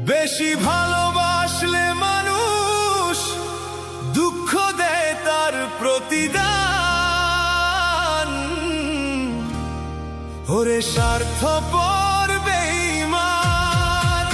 বেশি ভালোবাসলে মানুষ দুঃখ দেয় তার প্রতিদান। ওরে স্বার্থপর বেঈমান,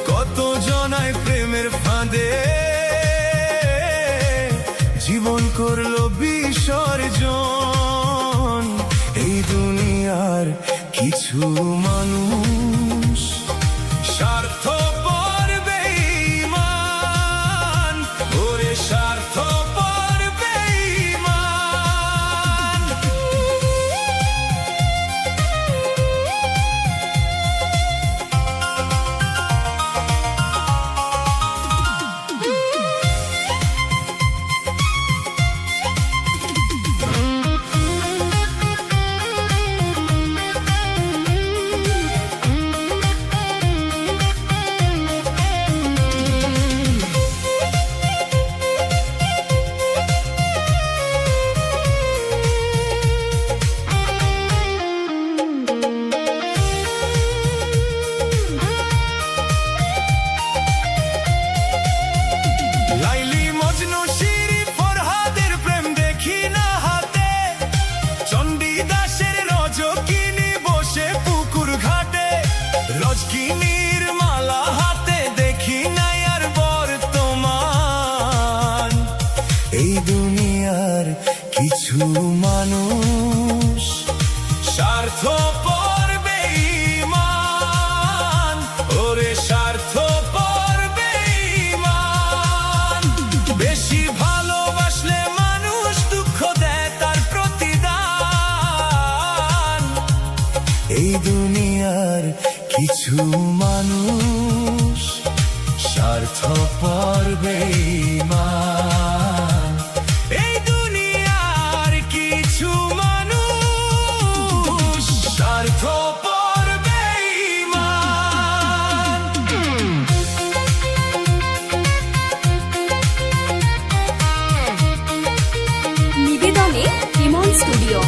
কত জনায় প্রেমের ফাঁদে জীবন করলো বিসর্জন। এই দুনিয়ার কিছু মানুষ স্বার্থপর বেঈমান, ওরে স্বার্থপর বেঈমান। রজকিনীর মালা হাতে দেখি নাই আর বর্তমান। এই দুনিয়ার কিছু মানুষ স্বার্থপর বেঈমান, ওরে স্বার্থপর বেঈমান। বেশি ভালোবাসলে মানুষ দুঃখ দেয় তার প্রতিদান। এই দুনিয়ার কিছু মানুষ স্বার্থপর বেঈমান। এই দুনিয়ার কিছু মানুষ স্বার্থপর বেঈমান। নিবেদনে ইমন স্টুডিও।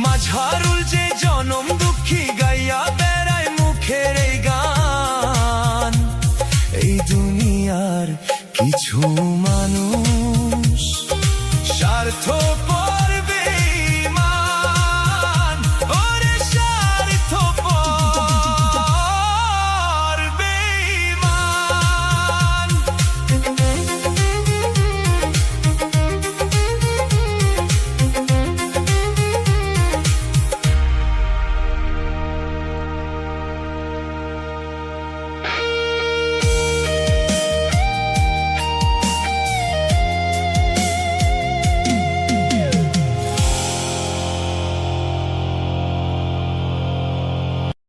মাঝারুল যে জনম দুঃখী গাইয়া বেড়ায় মুখের এই গান। এই দুনিয়ার কিছু মানুষ